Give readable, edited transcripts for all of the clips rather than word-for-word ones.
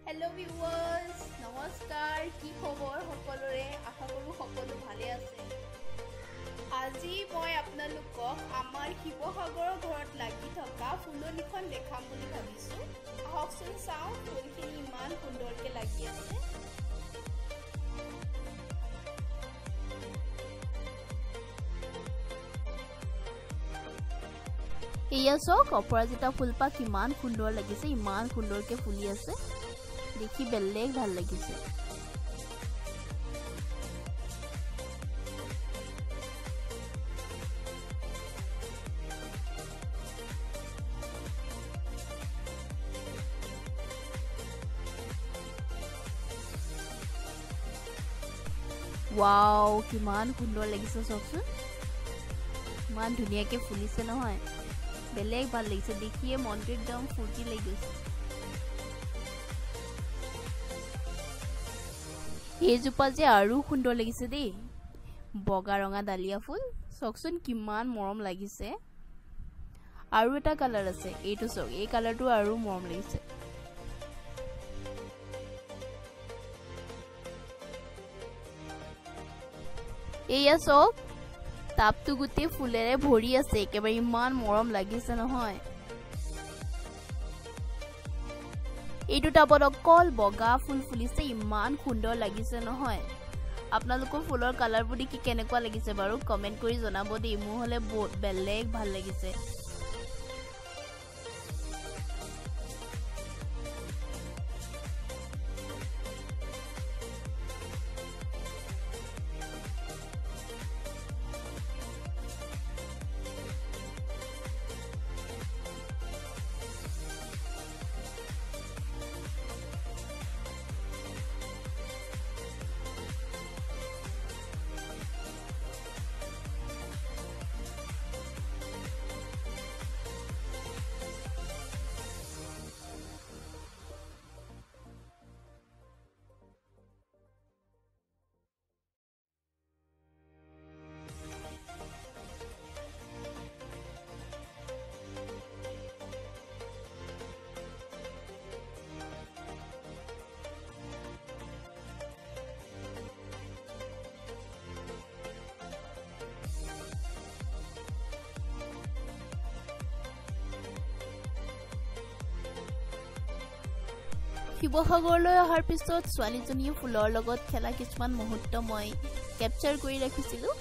Hello viewers, নমস্কাৰ কি খবৰ সকলোৰে আশা কৰো সকলো ভালে আছে আজি মই আপোনালোকক আমাৰ শিৱসাগৰৰ ঘৰত লাগি থকা ফুলনিখন দেখাম বুলি ভাবিছো আহকচোন চাও ফুলখিনি ইমান সুন্দৰকৈ লাগি আছে এয়া সক অপৰাজিতা ফুলপাহ কিমান সুন্দৰ লাগিছে ইমান সুন্দৰকৈ ফুলি আছে দেখি বেলেগ ভাল লাগিছে ওয়াও কিমান সুন্দৰ লাগিছে সকচোন ইমান ধুনীয়াকৈ ফুলিছে নহয় বেলেগ ভাল লাগিছে দেখিয়ে মনটো একদম ফুৰ্তি লাগি গৈছে এইজোপা যে আৰু সুন্দৰ লাগিছে দেই বগা ৰঙা ডালিয়া ফুল সকচোন কিমান মৰম লাগিছে আৰু এটা কালাৰ আছে এইটো সক এই কালাৰটো আৰু মৰম লাগিছে এইয়া সক টাপটো গুটি ফুলেৰে ভৰি আছে একেবাৰে ইমান মৰম লাগিছে নহয় এইটো টাবত অকল বগা ফুল ফুলিছে ইমান সুন্দৰ লাগিছে নহয় আপোনালোকৰ ফুলৰ কালাৰবোৰ দেখি কেনেকুৱা লাগিছে বাৰু কমেন্ট কৰি জনাব দেই মোৰ হলে বেলেগ ভাল লাগিছে শিৱসাগৰলৈ অহাৰ পিছত ছোৱালীজনীয়ে ফুলৰ লগত খেলা কিছুমান মুহূৰ্ত মই কেপচাৰ কৰি ৰাখিছিলোঁ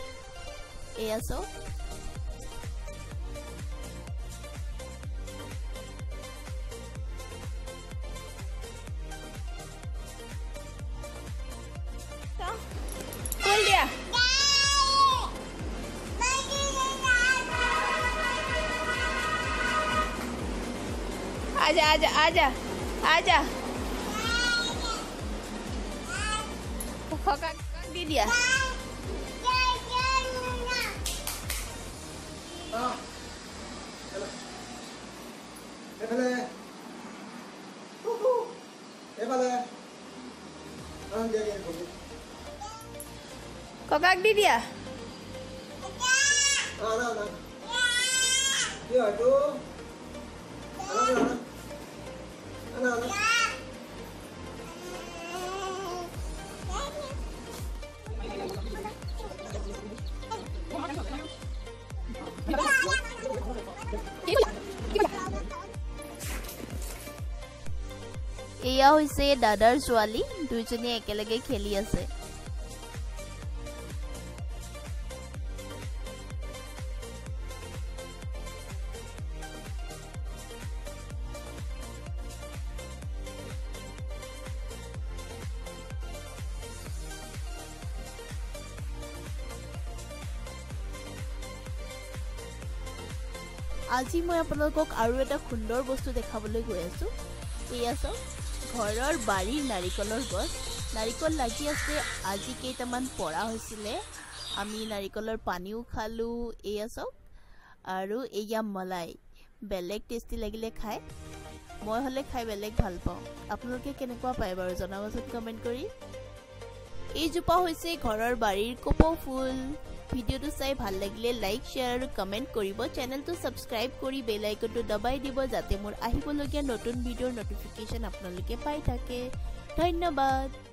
এয়া সক কল দিয়া आजा आजा आजा आजा Kakak di dia. Kakak di dia. Dia tu. Anak. এয়া হৈছে দাদাৰ ছোৱালী দুইজনী একেলগে খেলি আছে আজি মই আপোনালোকক আৰু এটা সুন্দৰ বস্তু দেখাবলৈ গৈ আছো এয়া সক ঘৰৰ বাৰীৰ নাৰিকলৰ গছ নাৰিকল লাগি আছে আজি কেইটামান পৰা হৈছিলে আমি নাৰিকলৰ পানীও খালো এয়া সক আৰু এয়া মলাই বেলেগ টেষ্টি লাগিলে খাই মই হলে খাই বেলেগ ভাল পাওঁ আপোনালোকে কেনেকুৱা পায় বাৰু জনাবচোন কমেন্ট কৰি এই জোপা হৈছে ঘৰৰ বাৰীৰ কপৌ ফুল ভিডিওটো চাই ভাল লাগিলে লাইক শেয়াৰ আৰু কমেন্ট কৰিব চেনেলটো সাবস্ক্ৰাইব কৰি বেল আইকনটো দবাই দিব যাতে মোৰ আহিবলগীয়া নতুন ভিডিঅ'ৰ নটিফিকেশন আপোনালোকে পাই থাকে ধন্যবাদ